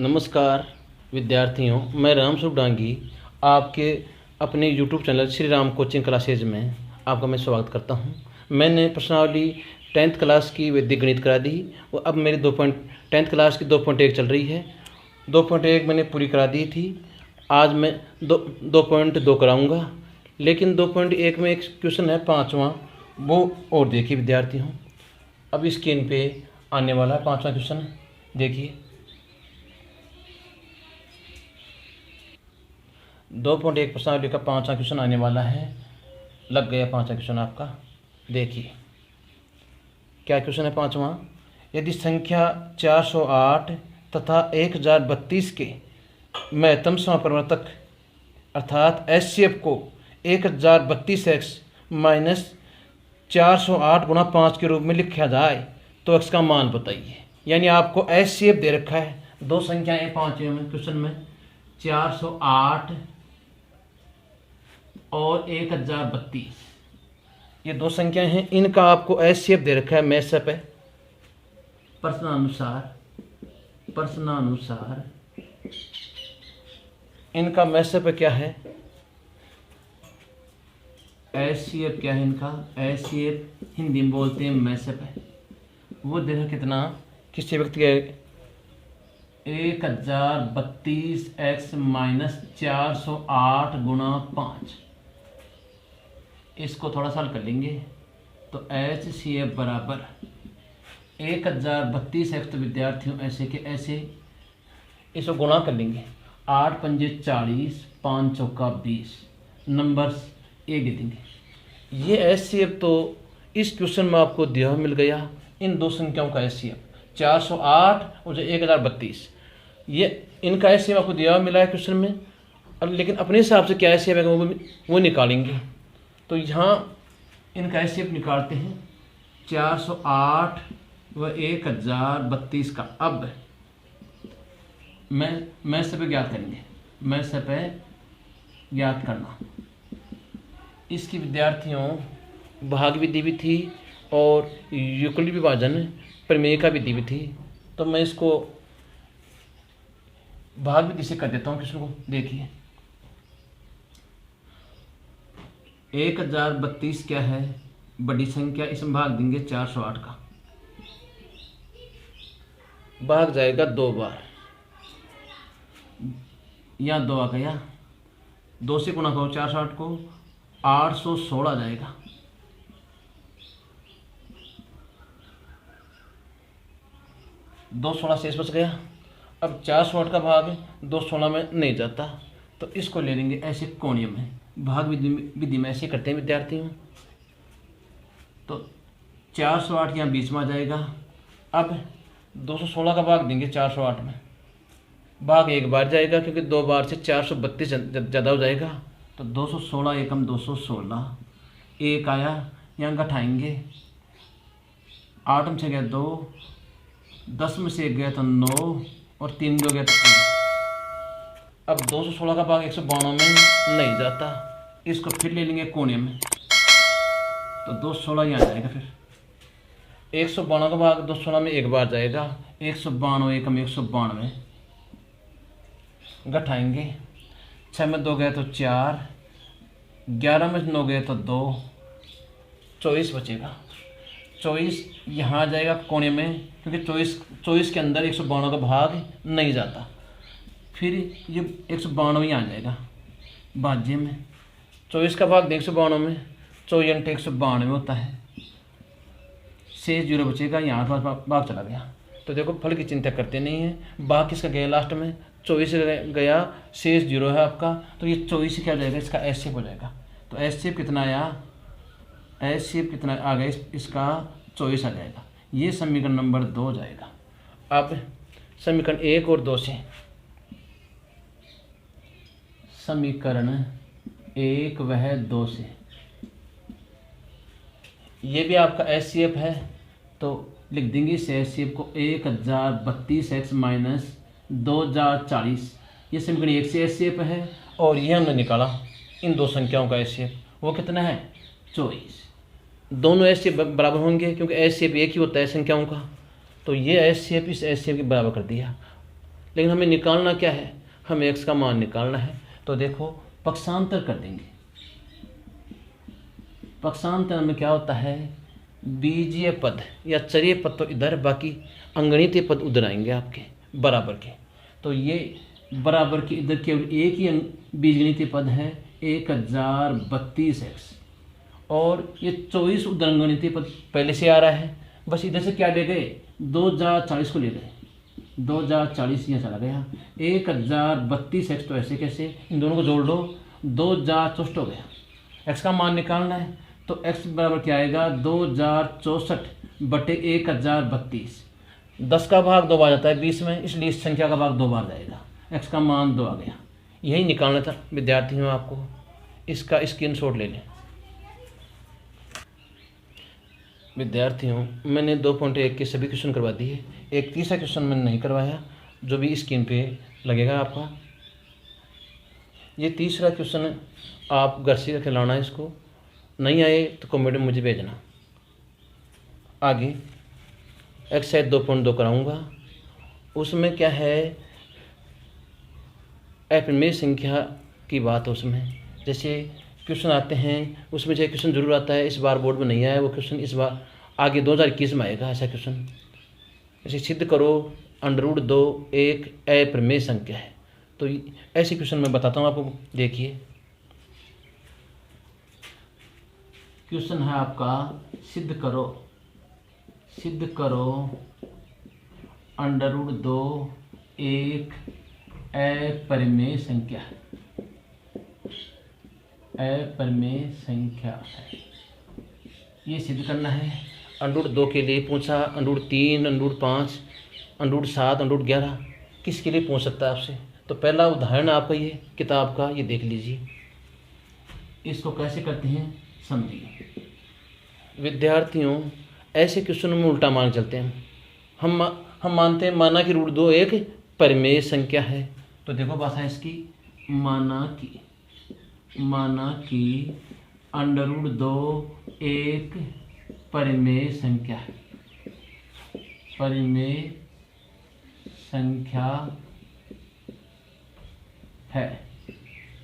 नमस्कार विद्यार्थियों, मैं रामस्वरूप डांगी आपके अपने YouTube channel Shri Ram coaching classes में आपका मैं स्वागत करता हूं। मैंने प्रश्नावली 10th क्लास की वैदिक गणित करा दी और अब मेरी 10th क्लास की 2.1 चल रही है। 2.1 मैंने पूरी करा दी थी। आज मैं 2.2 कराऊँगा, लेकिन 2.1 में एक क्वेश्चन है 5वां, वो और देखिए विद्यार्थियों। अब स्क्रीन पे आने वाला है 5वां क्वेश्चन, देखिए। 2.1 प्रश्नावली का 5वां क्वेश्चन आने वाला है। लग गया 5वां क्वेश्चन आपका, देखिए क्या क्वेश्चन है 5वां। यदि संख्या 408 तथा 1032 के महत्तम समापवर्तक अर्थात एचसीएफ को 1032x माइनस 408 गुणा 5 के रूप में लिखा जाए तो x का मान बताइए। यानी आपको एचसीएफ दे रखा है, दो संख्याएं 5वें में क्वेश्चन में 408 और 1032, ये दो संख्याएं हैं। इनका आपको एचसीएफ दे रखा है मैथ्स पे प्रश्नानुसार इनका मैथ्स पे क्या है, एचसीएफ क्या है इनका, एचसीएफ हिंदी में बोलते हैं मैथ्स पे। वो देखा कितना, किसी व्यक्ति के 1032x माइनस 408 गुणा 5, इसको थोड़ा सा हल कर लेंगे तो एच सी एफ बराबर 1032x, तो विद्यार्थियों ऐसे के ऐसे इसको गुणा कर लेंगे। 8 पंजे 40, 5 चौका 20, नंबर्स एक दे देंगे। ये एच सी एफ तो इस क्वेश्चन में आपको दिया मिल गया, इन दो संख्याओं का एच सी एफ 408 और 1032, ये इनका एच सी एफ आपको दिया मिला है क्वेश्चन में। अब लेकिन अपने हिसाब से क्या एच सी एफ है वो निकालेंगे। तो यहाँ इनका एच सी एफ निकालते हैं 408 व 1032 का। अब मैं सब ज्ञात करेंगे, मैं सब ज्ञात करना। इसकी विद्यार्थियों भाग विधि भी थी और युक्लिड विभाजन प्रमेय का विधि भी थी, तो मैं इसको भाग विधि से कर देता हूँ किसी को। देखिए 1032 क्या है, बड़ी संख्या, इसमें भाग देंगे 408 का, भाग जाएगा 2 बार, यहाँ 2 आ गया, 2 से गुणा करो 408 को, 816 जाएगा। दो 16 शेष बच गया। अब 408 का भाग 216 में नहीं जाता, तो इसको ले लेंगे ऐसे कोणीय में। भाग विधि में ऐसे करते हैं विद्यार्थियों। तो 408 यहाँ बीच में आ जाएगा। अब 216 का भाग देंगे 408 में, भाग एक बार जाएगा क्योंकि 2 बार से 432 ज़्यादा हो जाएगा। तो 216 एकम 216, एक आया, यहाँ घटाएंगे, 8 में से गया 2, 10 में से 1 गया तो 9 और 3 जो गया तो 1। अब 216 का भाग 192 में नहीं जाता, इसको फिर ले लेंगे कोने में, तो 216 यहाँ जाएगा। फिर 192 का भाग 216 में एक बार जाएगा, 192 एकम 192, घटाएंगे, 6 में 2 गए तो 4, 11 में 9 गए तो 2, 24 बचेगा। 24 यहाँ आ जाएगा कोने में, क्योंकि 24 के अंदर 192 का भाग नहीं जाता। फिर ये 192 ही आ जाएगा भाज्य में, 24 का भाग 192 में, 24 × 192 होता है, शेष 0 बचेगा, यहाँ भाग चला गया। तो देखो फल की चिंता करते नहीं है, भाग किसका गया लास्ट में, 24 गया, शेष 0 है आपका, तो ये 24 क्या हो जाएगा, इसका एच सी एफ हो जाएगा। तो एच सी एफ कितना आया, एच सी एफ कितना आ गया, इसका 24 आ जाएगा। ये समीकरण नंबर 2 हो जाएगा। अब समीकरण 1 और 2 से, समीकरण 1 वह 2 से, ये भी आपका एच सी एफ है, तो लिख देंगे इस एच सी एफ को 1032x माइनस 2040। ये समीकरण 1 से एच सी एफ है, और ये हमने निकाला इन दो संख्याओं का एच सी एफ, वो कितना है 24। दोनों एच सी एफ बराबर होंगे क्योंकि एच सी एफ एक ही होता है संख्याओं का, तो ये एच सी एफ इस एच सी एफ के बराबर कर दिया। लेकिन हमें निकालना क्या है, हमें एक्स का मान निकालना है। तो देखो पक्षांतर कर देंगे। पक्षांतर में क्या होता है, बीजीय पद या चरीय पद तो इधर, बाकी अंगणितीय पद उधर आएंगे आपके बराबर के। तो ये बराबर के इधर केवल एक ही बीजगणितीय पद है 1032x, और ये 24 उधर अंगणितीय पद पहले से आ रहा है। बस इधर से क्या ले गए, 2040 को ले गए, 2040 यहाँ चला गया, 1032x। तो ऐसे कैसे, इन दोनों को जोड़ लो, 2064 हो गया। x का मान निकालना है तो x बराबर क्या आएगा, 2064/1032। 10 का भाग 2 बार जाता है 20 में, इसलिए इस संख्या का भाग 2 बार जाएगा। x का मान 2 आ गया। यही निकालना था विद्यार्थियों आपको। इसका स्क्रीनशॉट ले लें। विद्यार्थियों मैंने 2.1 के सभी क्वेश्चन करवा दिए। एक तीसरा क्वेश्चन मैंने नहीं करवाया, जो भी स्क्रीन पे लगेगा आपका। ये तीसरा क्वेश्चन आप घर से रखे लाना है, इसको नहीं आए तो कमेंट में मुझे भेजना। आगे एक्सरसाइज 2.2 कराऊंगा। उसमें क्या है, अपरिमेय संख्या की बात है उसमें। जैसे क्वेश्चन आते हैं उसमें जो क्वेश्चन जरूर आता है, इस बार बोर्ड में नहीं आया वो क्वेश्चन, इस बार आगे 2021 में आएगा ऐसा क्वेश्चन। जैसे सिद्ध करो √2 एक अपरिमेय संख्या है। तो ऐसे क्वेश्चन मैं बताता हूँ आपको। देखिए क्वेश्चन है आपका, सिद्ध करो √2 एक अपरिमेय संख्या है, अपरिमेय संख्या है। ये सिद्ध करना है। √2 के लिए पूछा, √3, √5, √7, √11 किसके लिए पूछ सकता है आपसे। तो पहला उदाहरण आपका ये किताब का, ये देख लीजिए। इसको कैसे करते हैं समझिए। विद्यार्थियों ऐसे क्वेश्चन में उल्टा मान चलते हैं हम मानते हैं माना कि √2 एक परिमेय संख्या है। तो देखो बात है इसकी, माना कि √2 एक परिमेय संख्या है, परिमेय संख्या है।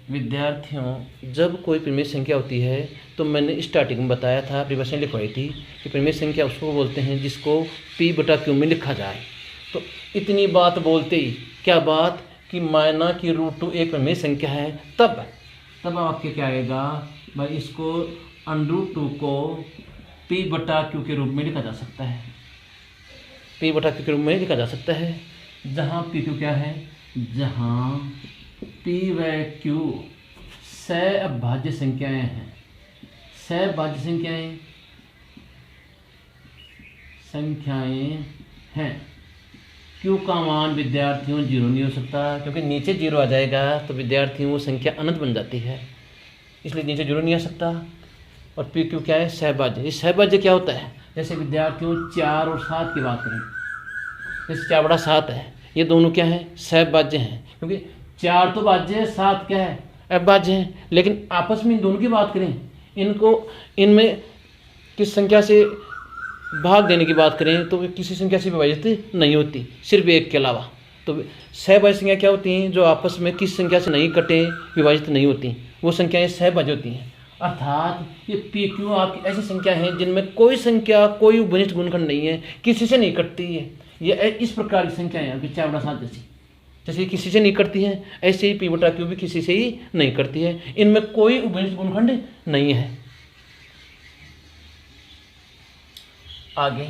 विद्यार्थियों जब कोई परिमेय संख्या होती है तो मैंने स्टार्टिंग में बताया था, परिभाषा लिखवाई थी कि परिमेय संख्या उसको बोलते हैं जिसको P/Q में लिखा जाए। तो इतनी बात बोलते ही क्या बात कि माना कि √2 एक परिमेय संख्या है, तब वाक्य क्या आएगा भाई, इसको √2 को P/Q के रूप में लिखा जा सकता है, P/Q के रूप में लिखा जा सकता है। जहाँ PQ क्या है, जहाँ P व Q सहअभाज्य संख्याएं हैं, सहअभाज्य संख्याएं हैं। Q का मान विद्यार्थियों 0 नहीं हो सकता, क्योंकि नीचे 0 आ जाएगा तो विद्यार्थियों वो संख्या अनंत बन जाती है, इसलिए नीचे 0 नहीं आ सकता। और PQ क्या है, सहभाज्य। ये सहभाज्य क्या होता है, जैसे विद्यार्थियों 4 और 7 की बात करें, जैसे 4 बड़ा 7 है, ये दोनों क्या है, सहभाज्य हैं। क्योंकि 4 तो भाज्य है, 7 क्या है, अभाज्य है। लेकिन आपस में इन दोनों की बात करें, इनमें किस संख्या से भाग देने की बात करें तो किसी संख्या से विभाजित नहीं होती, सिर्फ एक के अलावा। तो सहभाज्य संख्या क्या होती हैं, जो आपस में किस संख्या से नहीं कटे, विभाजित नहीं होती, वो संख्याएं सहभाज्य होती हैं। अर्थात ये PQ आपकी ऐसी संख्या है जिनमें कोई संख्या, कोई उपनिष्ठ गुणनखंड नहीं है, किसी से नहीं कटती है। ये इस प्रकार की संख्या है आपकी 4 बड़ा 7 जैसे किसी से नहीं करती है, ऐसे ही P/Q भी किसी से ही नहीं करती है। इनमें कोई उपनिष्ठ गुणनखंड नहीं है। आगे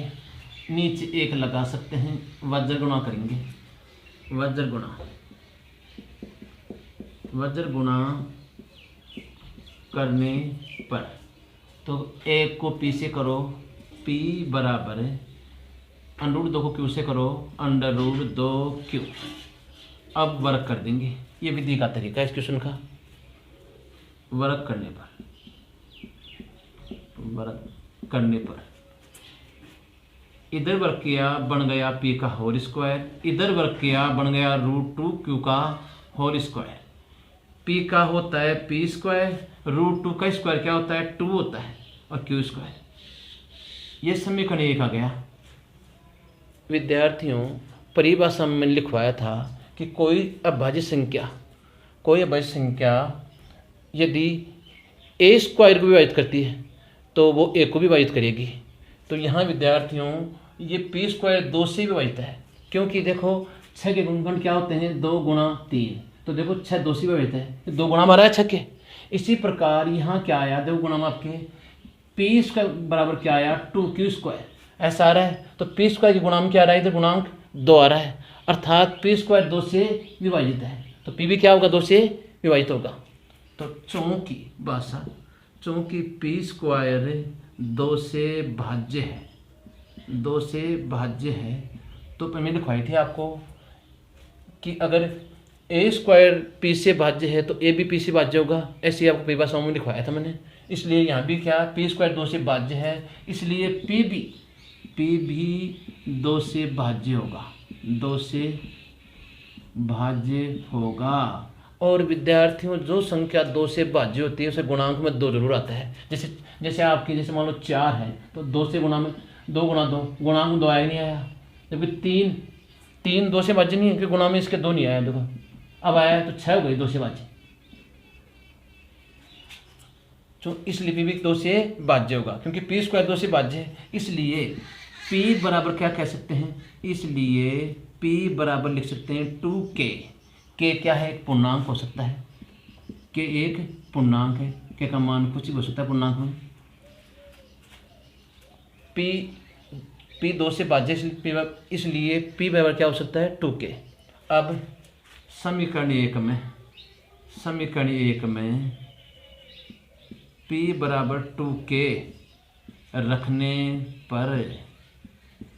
नीचे एक लगा सकते हैं, वज्र गुणा करेंगे, वज्र गुणा करने पर तो एक को P से करो, P बराबर √2 को Q से करो, √2Q। अब वर्क कर देंगे, ये विधि का तरीका है इस क्वेश्चन का। वर्क करने पर इधर वर्क किया बन गया P का होल स्क्वायर, इधर वर्क किया बन गया √2Q का होल स्क्वायर। P का होता है P स्क्वायर, √2 का स्क्वायर क्या होता है, 2 होता है, और Q स्क्वायर। ये समीकरण 1 आ गया। विद्यार्थियों परिभाषा में लिखवाया था कि कोई अभाज्य संख्या यदि ए स्क्वायर को विभाजित करती है तो वो ए को विभाजित करेगी। तो यहाँ विद्यार्थियों ये पी स्क्वायर 2 से विभाजित है, क्योंकि देखो 6 के गुणनखंड क्या होते हैं 2 गुणा 3, तो देखो 6 2 से विभाजित है, 2 गुणा हमारा है 6 के। इसी प्रकार यहाँ क्या आया 2 गुणा में आपके पी स्क्वायर बराबर क्या आया 2q स्क्वायर, ऐसा आ रहा है। तो पी स्क्वायर के गुणांक क्या आ रहा है, इधर गुणांक 2 आ रहा है, अर्थात पी स्क्वायर 2 से विभाजित है, तो पी भी क्या होगा 2 से विभाजित होगा। तो चूंकि पी स्क्वायर 2 से भाज्य है, तो मैंने लिखवाई थी आपको कि अगर ए स्क्वायर पी से भाज्य है तो ए भी पी से भाज्य होगा, ऐसे ही आपको पी बार में लिखवाया था मैंने। इसलिए यहाँ भी क्या पी स्क्वायर 2 से भाज्य है, इसलिए पी भी 2 से भाज्य होगा। और विद्यार्थियों जो संख्या 2 से भाज्य होती है उसे गुणांक में 2 जरूर आता है। जैसे आपकी जैसे मान लो 4 है तो 2 से गुणा में 2 गुणा 2 गुणांक में 2 आया नहीं आया, जबकि 3 2 से भाज्य नहीं है क्योंकि गुणा में इसके 2 नहीं आया, देखो अब आया तो 6 हो गई 2 से भाज्य, तो इसलिए पी भी 2 से भाज्य होगा, क्योंकि पी स्क्वायर 2 से भाज्य है। इसलिए पी बराबर क्या कह सकते हैं, इसलिए पी बराबर लिख सकते हैं 2k। के क्या है, एक पूर्णांक हो सकता है, के एक पूर्णांक है, के का मान कुछ भी हो सकता है पूर्णांक में। पी 2 से भाज्य इसलिए पी बराबर क्या हो सकता है 2k। अब समीकरण एक में पी बराबर 2k रखने पर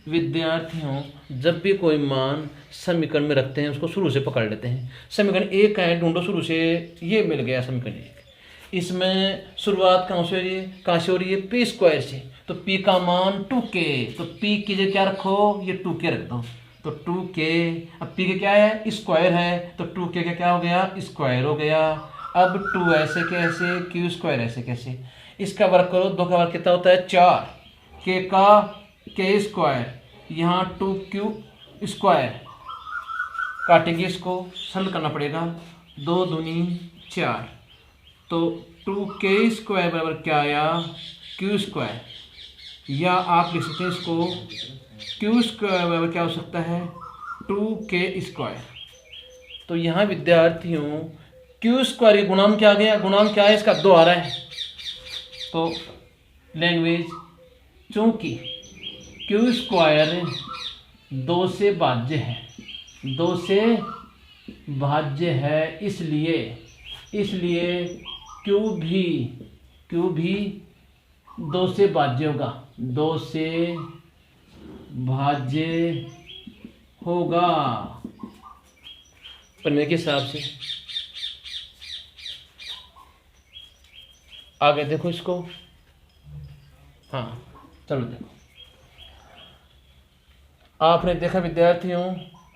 विद्यार्थियों जब भी कोई मान समीकरण में रखते हैं उसको शुरू से पकड़ लेते हैं। समीकरण 1 का है, ढूंढो शुरू से, ये मिल गया समीकरण 1। इसमें शुरुआत कहाँ से हो रही है पी स्क्वायर से, तो पी का मान 2k, तो पी की जगह क्या रखो, ये 2k रख दो, तो 2k। अब पी के क्या है स्क्वायर है, तो 2k का क्या हो गया स्क्वायर हो गया। अब 2 ऐसे कैसे, q स्क्वायर ऐसे कैसे, इसका वर्ग करो, 2 का वर्ग कितना होता है 4, k का k स्क्वायर, यहाँ 2q स्क्वायर, काटेंगे इसको, सरल करना पड़ेगा, 2 दूनी 4, तो 2k स्क्वायर बराबर क्या आया q स्क्वायर, या आप लिख सकते हैं इसको q स्क्वायर बराबर क्या हो सकता है 2k स्क्वायर। तो यहाँ विद्यार्थियों q स्क्वायर के गुणांक क्या आ गया, गुणांक क्या है इसका 2 आ रहा है। तो लैंग्वेज चूंकि q स्क्वायर 2 से भाज्य है, इसलिए q भी 2 से भाज्य होगा, 2 से भाज्य होगा पढ़ने के हिसाब से। आगे देखो इसको, हाँ चलो देखो, आपने देखा विद्यार्थियों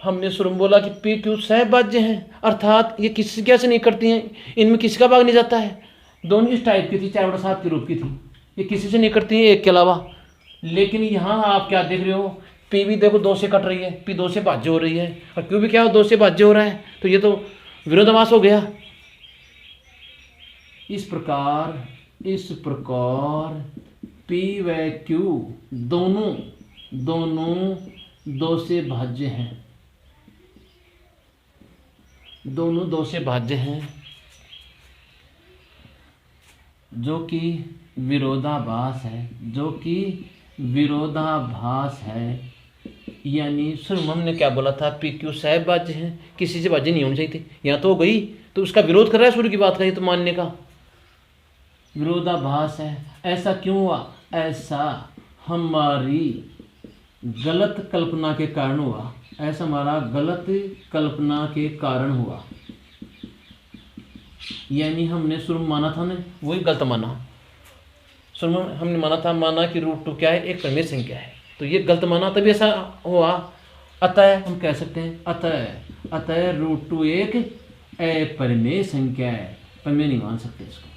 हमने शुरू में बोला कि पी क्यू सहभाज्य हैं, अर्थात ये किसी कैसे नहीं करती हैं, इनमें किसी का भाग नहीं जाता है। दोनों इस टाइप की थी, 4/7 के रूप की थी, ये किसी से नहीं करती हैं एक के अलावा। लेकिन यहाँ आप क्या देख रहे हो, पी भी देखो 2 से कट रही है, पी 2 से भाज्य हो रही है, और क्यू भी क्या हो 2 से भाज्य हो रहा है, तो ये तो विरोधाभास हो गया। इस प्रकार पी व क्यू दोनों 2 से भाज्य हैं, दोनों 2 से भाज्य हैं, जो कि विरोधाभास है। यानी शुरू में हमने क्या बोला था, पी क्यू सहभाज्य है, किसी से भाज्य नहीं होनी चाहिए थी, यहाँ तो हो गई, तो उसका विरोध कर रहा है शुरू की बात का, ये तो मानने का विरोधाभास है। ऐसा क्यों हुआ, ऐसा हमारी गलत कल्पना के कारण हुआ, ऐसा हमारा गलत कल्पना के कारण हुआ। यानी हमने शुरू में माना था ना, वही गलत माना। शुरू में हमने माना कि √2 क्या है, एक परिमेय संख्या है, तो ये गलत माना, तभी ऐसा हुआ। अतः हम कह सकते हैं अतः √2 एक अपरिमेय संख्या है, परिमेय नहीं मान सकते इसको।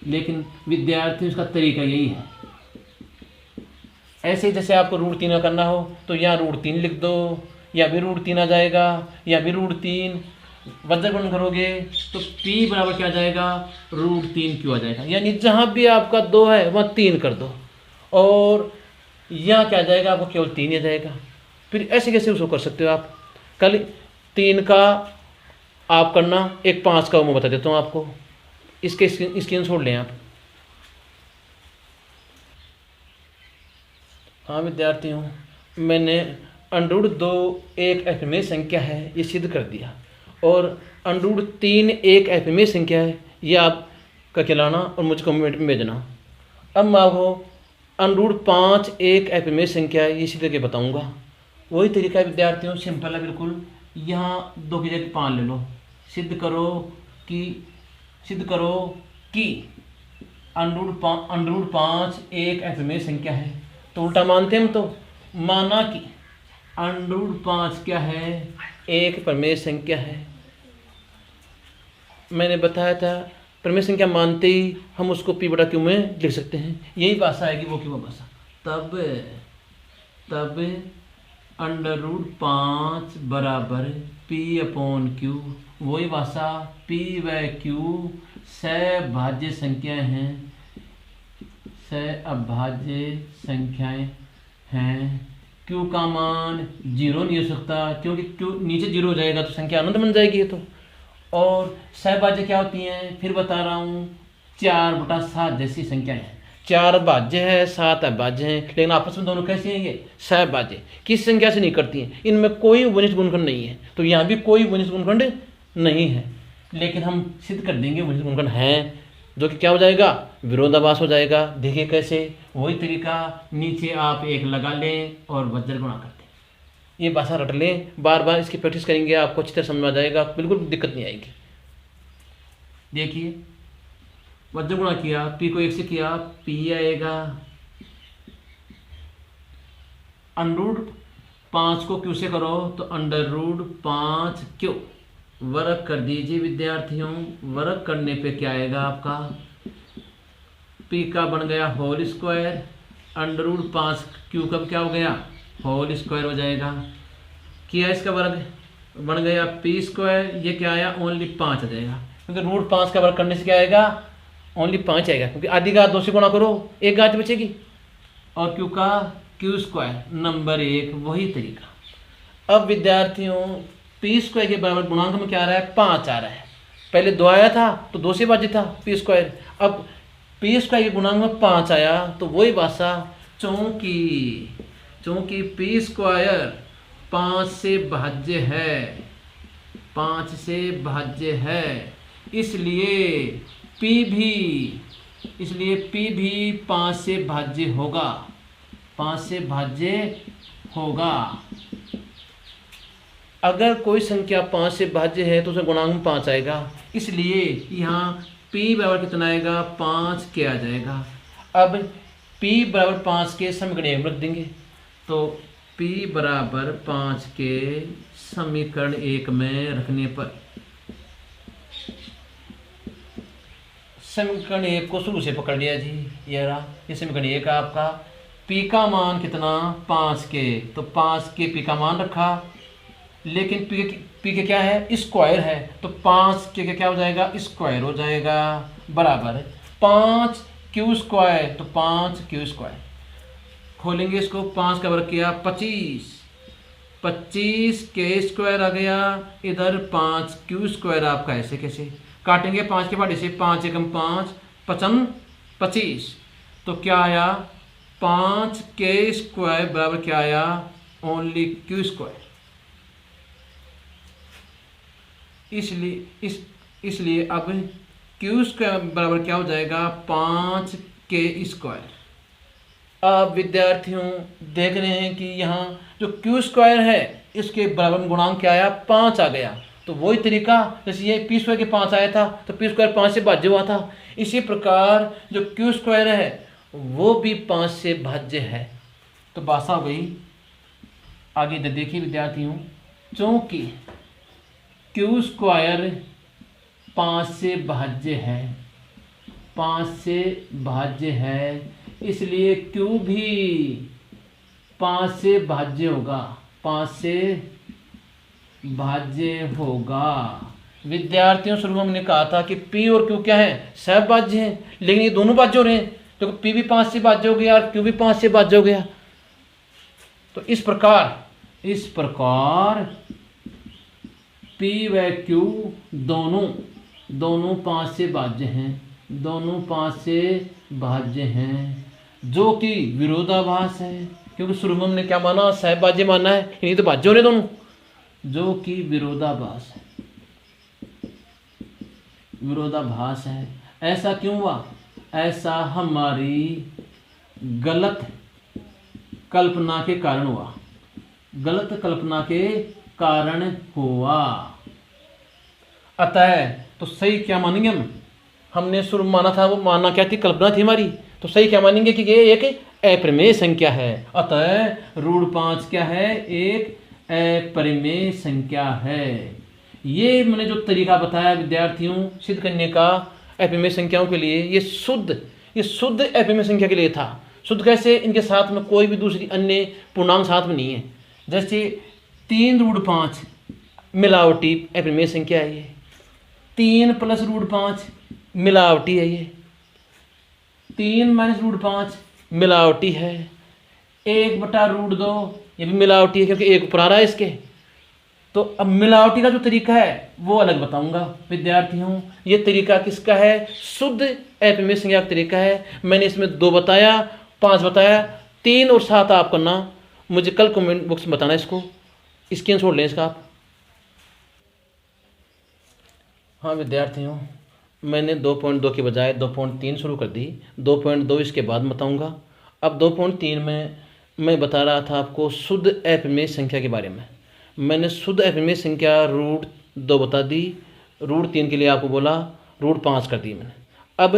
लेकिन विद्यार्थी उसका तरीका यही है। ऐसे ही जैसे आपको √3 करना हो तो यहाँ √3 लिख दो, या भी √3 आ जाएगा, या भी √3। वज्र गुणन करोगे तो P बराबर क्या आ जाएगा, √3Q आ जाएगा। यानी जहाँ भी आपका 2 है वहाँ 3 कर दो, और यहाँ क्या आ जाएगा, आपको केवल 3 ही आ जाएगा। फिर ऐसे कैसे उसको कर सकते हो आप। कल 3 का आप करना, एक 5 का मैं बता देता हूँ आपको, इसके स्क्रीनशॉट लें आप। हाँ विद्यार्थियों, मैंने √2 एक अभिमेय संख्या है ये सिद्ध कर दिया, और √3 एक अभिमेय संख्या है ये आप का खिलाना और मुझे कमेंट में भेजना। अब मैं आपको √5 एक अभिमेय संख्या है ये सिद्ध करके बताऊंगा। वही तरीका है विद्यार्थियों, सिंपल है बिल्कुल। यहाँ 2 की जगह 5 ले लो, सिद्ध करो कि √5 एक अभिमेय संख्या है। तो उल्टा मानते हम, तो माना कि √5 क्या है, एक प्रमेय संख्या है। मैंने बताया था प्रमेय संख्या मानते ही हम उसको P/Q में लिख सकते हैं। यही भाषा आएगी वो की वो भाषा। तब √5 बराबर P/Q, वही भाषा P/Q सहभाज्य संख्याएं हैं, सहअभाज्य संख्याएं हैं। Q का मान 0 नहीं हो सकता, क्योंकि Q नीचे 0 हो जाएगा तो संख्या अनंत बन जाएगी ये तो। और सहभाज्य क्या होती हैं, फिर बता रहा हूँ, 4/7 जैसी संख्याएं हैं। 4 भाज्य है, 7 अभाज्य हैं, लेकिन आपस में दोनों कैसे हैं, ये सहभाज्य। किस संख्या से नहीं करती हैं, इनमें कोई वनिष्ठ गुणनखंड नहीं है, तो यहाँ भी कोई वनिष्ठ गुणनखंड नहीं है। लेकिन हम सिद्ध कर देंगे वनिष्ठ गुणनखंड हैं, जो कि क्या हो जाएगा, विरोधाभास हो जाएगा। देखिए कैसे, वही तरीका, नीचे आप 1 लगा लें और वज्र गुणा कर दें। ये भाषा रट लें, बार बार इसकी प्रैक्टिस करेंगे आपको अच्छी तरह समझ में आ जाएगा, बिल्कुल दिक्कत नहीं आएगी। देखिए वज्र गुणा किया, P को 1 से किया, P आएगा, √5 को Q से करो तो √5Q वर्ग कर दीजिए विद्यार्थियों। वर्ग करने पे क्या आएगा आपका, P का बन गया होल स्क्वायर, √5Q का क्या हो गया, होल स्क्वायर हो जाएगा। किया इसका वर्ग, बन गया P², ये क्या आया, ओनली 5 आ जाएगा, क्योंकि √5 का वर्ग करने से क्या आएगा, ओनली 5 आएगा, क्योंकि आधी घात 2 से गुणा करो, एक घात बचेगी। और Q का Q² नंबर 1, वही तरीका। अब विद्यार्थियों P² के बराबर गुणांक में क्या आ रहा है, 5 आ रहा है। पहले 2 आया था तो 2 से भाज्य था P², अब P² के गुणांक में 5 आया, तो वही भाषा, चूंकि P² 5 से भाज्य है, 5 से भाज्य है, इसलिए P भी 5 से भाज्य होगा, 5 से भाज्य होगा। अगर कोई संख्या 5 से भाज्य है तो उसमें गुणांक में 5 आएगा, इसलिए यहाँ P बराबर कितना आएगा, 5 के आ जाएगा। अब P बराबर 5 के समीकरण 1 रख देंगे, तो P बराबर 5 के समीकरण 1 में रखने पर समीकरण 1 को शुरू से पकड़ लिया जी, ये रहा, ये समीकरण 1 आपका। P का मान कितना, 5 के, तो 5 के P का मान रखा, लेकिन P के क्या है, स्क्वायर है, तो 5 के क्या हो जाएगा, स्क्वायर हो जाएगा, बराबर 5Q², तो 5Q²। खोलेंगे इसको, 5 का वर्ग किया 25, 25 के स्क्वायर आ गया, इधर 5Q² आपका ऐसे कैसे काटेंगे, 5 के बाद इसे 5 एकम 5, 55 25, तो क्या आया, 5 के स्क्वायर बराबर क्या आया, ओनली Q²। इसलिए अब Q² बराबर क्या हो जाएगा, 5 के स्क्वायर। अब विद्यार्थियों देख रहे हैं कि यहाँ जो Q² है इसके बराबर गुणांक क्या आया, 5 आ गया। तो वही तरीका, जैसे ये P² के 5 आया था तो P² 5 से भाज्य हुआ था, इसी प्रकार जो Q² है वो भी 5 से भाज्य है। तो भाषा हो गई। आगे देखिए विद्यार्थियों, चूंकि Q² 5 से भाज्य है, 5 से भाज्य है, इसलिए Q भी 5 से भाज्य होगा। 5 से भाज्य होगा। विद्यार्थियों, शुरू में हमने कहा था कि P और Q क्या है, सहभाज्य हैं, लेकिन ये दोनों भाज्य हो रहे हैं, तो P भी 5 से भाज्य हो गया और Q भी 5 से भाज्य हो गया। तो इस प्रकार P व Q दोनों 5 से भाज्य हैं, दोनों 5 से भाज्य हैं, जो कि विरोधाभास है, क्योंकि शुरू में हमने क्या माना, सहभाज्य माना है, ये तो भाज्य हो रहे दोनों, जो कि विरोधाभास है। ऐसा क्यों हुआ? ऐसा हमारी गलत कल्पना के कारण हुआ। अतः तो सही क्या मानेंगे हमने शुरू माना था, वो मानना क्या थी, कल्पना थी हमारी, तो सही क्या मानेंगे कि ये एक अपरिमेय संख्या है। अतः √5 क्या है, एक अपरिमेय संख्या है। ये मैंने जो तरीका बताया विद्यार्थियों सिद्ध करने का अपरिमेय संख्याओं के लिए, ये शुद्ध अपरिमेय संख्या के लिए था। शुद्ध कैसे? इनके साथ में कोई भी दूसरी अन्य पूर्णांक साथ में नहीं है। जैसे 3√5 मिलावटी अपरिमेय संख्या है, ये 3 + √5 मिलावटी है, ये 3 - √5 मिलावटी है, 1/√2 ये भी मिलावटी है, क्योंकि 1 ऊपर आ रहा है इसके। तो अब मिलावटी का जो तरीका है वो अलग बताऊंगा विद्यार्थियों। ये तरीका किसका है? शुद्ध अपरिमेय संख्या का तरीका है। मैंने इसमें 2 बताया, 5 बताया, 3 और 7 आप करना, मुझे कल कमेंट बॉक्स में बताना, इसको स्क्रीनशॉट लें इसका आप। हाँ विद्यार्थियों, मैंने 2.2 के बजाय 2.3 शुरू कर दी, 2.2 इसके बाद बताऊंगा। अब 2.3 में मैं बता रहा था आपको शुद्ध अपरिमेय संख्या के बारे में। मैंने शुद्ध अपरिमेय संख्या √2 बता दी, √3 के लिए आपको बोला, √5 कर दी मैंने। अब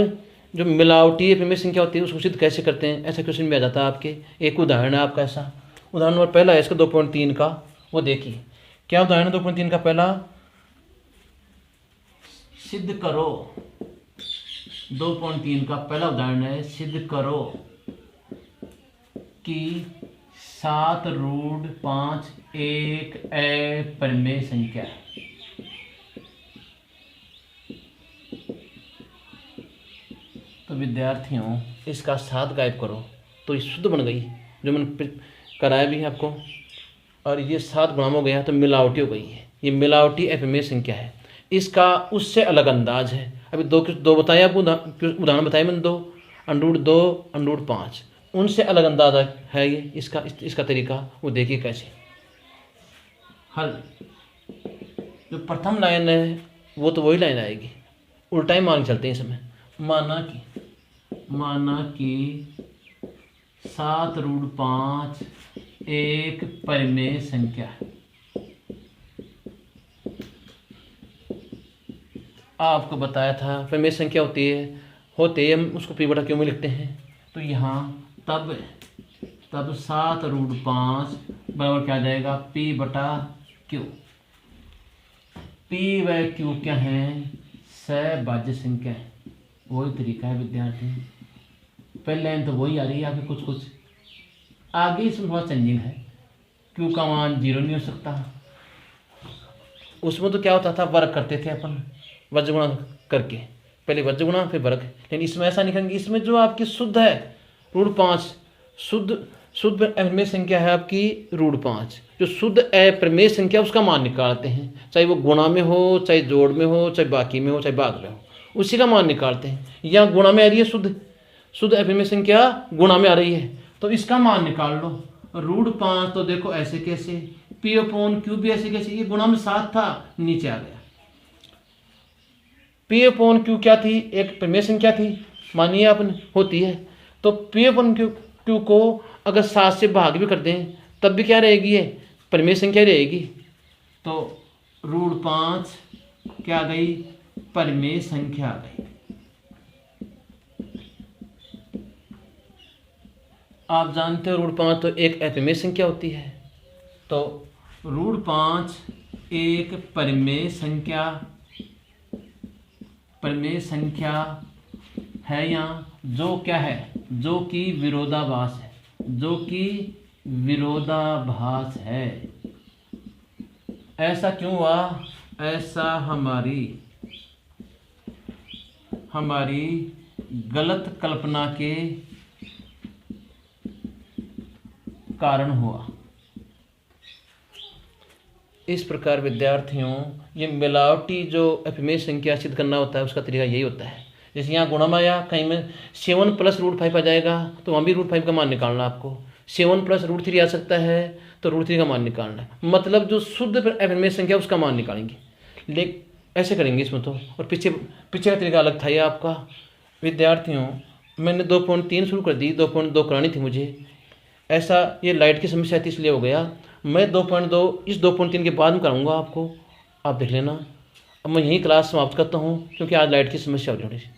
जो मिलावटी अपरिमेय संख्या होती है उसको सिद्ध कैसे करते हैं, ऐसा क्वेश्चन भी आ जाता है आपके। एक उदाहरण है आपका ऐसा, उदाहरण नंबर पहला है इसका 2.3 का, वो देखिए क्या उदाहरण है 2.3 का। पहला, सिद्ध करो, 2.3 का पहला उदाहरण है, सिद्ध करो कि 7√5 एक अपरिमेय संख्या है। तो विद्यार्थियों इसका 7 गायब करो तो ये शुद्ध बन गई, जो मैंने कराया भी है आपको, और ये 7 गुणा हो गया तो मिलावटी हो गई है, ये मिलावटी अपरिमेय संख्या है। इसका उससे अलग अंदाज है। अभी दो बताए आपको, उदाहरण बताए मैंने 2, √2, √5, उनसे अलग अंदाजा है ये इसका तरीका। वो देखिए कैसे हल। जो प्रथम लाइन है वो तो वही लाइन आएगी, उल्टा ही मान चलते हैं इस समय। माना कि 7√5 एक परिमेय संख्या है। आपको बताया था परिमेय संख्या होते हम उसको P/Q में लिखते हैं। तो यहाँ तब 7√5 बराबर क्या आ जाएगा, P/Q। P व Q क्या है, सहभाज्य संख्या है। वही तरीका है विद्यार्थी, पहले लाइन तो वही आ रही है आपकी, कुछ आगे इसमें थोड़ा चेंजिंग है। Q का मान 0 नहीं हो सकता। उसमें तो क्या होता था, वर्ग करते थे अपन, वज्र गुणा करके, पहले वज्र गुणा फिर वर्ग। लेकिन इसमें ऐसा नहीं करेंगे। इसमें जो आपकी शुद्ध है √5, शुद्ध अपरिमेय संख्या है आपकी √5। जो शुद्ध अपरिमेय संख्या उसका मान निकालते हैं, चाहे वो गुणा में हो, चाहे जोड़ में हो, चाहे बाकी में हो, चाहे भाग में हो, उसी का मान निकालते हैं। यहाँ गुणा में आ रही है, शुद्ध अपरिमेय संख्या गुणा में आ रही है, तो इसका मान निकाल लो। √5 तो देखो ऐसे कैसे, P/Q भी ऐसे कैसे, ये गुणा में 7 था, नीचे आ गया। P/Q क्या थी, एक परिमेय संख्या थी, मानिए आपने, होती है। तो P/Q को अगर 7 से भाग भी कर दें तब भी क्या रहेगी, ये परिमेय संख्या रहेगी। तो √5 क्या आ गई, परिमेय संख्या आ गई। आप जानते हो √5 तो एक अपरिमेय संख्या होती है। तो √5 एक परिमेय संख्या है यहाँ, जो क्या है, जो कि विरोधाभास है, ऐसा क्यों हुआ? ऐसा हमारी गलत कल्पना के कारण हुआ। इस प्रकार विद्यार्थियों, ये मिलावटी जो अभिमेय संख्या सिद्ध करना होता है उसका तरीका यही होता है। जैसे यहाँ गुणा में आया, कहीं में 7 + √5 आ जाएगा तो वहाँ भी √5 का मान निकालना है आपको। 7 + √3 आ सकता है तो √3 का मान निकालना है, मतलब जो शुद्ध अभिमेय संख्या उसका मान निकालेंगे। लेकिन ऐसे करेंगे इसमें तो। और पीछे का तरीका अलग था ये आपका। विद्यार्थियों, मैंने 2.3 शुरू कर दी, 2.2 करानी थी मुझे। ऐसा ये लाइट की समस्या थी इसलिए हो गया। मैं 2.2 इस 2.3 के बाद में कराऊंगा आपको, आप देख लेना। अब मैं यही क्लास समाप्त करता हूँ क्योंकि आज लाइट की समस्या हो रही है।